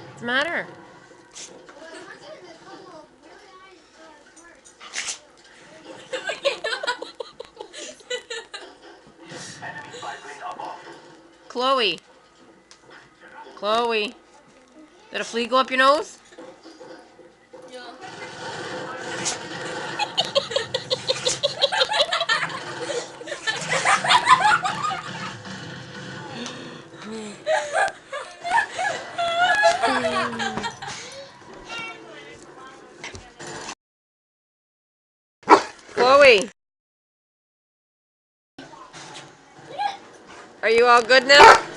What's the matter? Chloe. Chloe. Did a flea go up your nose? Yeah. Chloe. Are you all good now?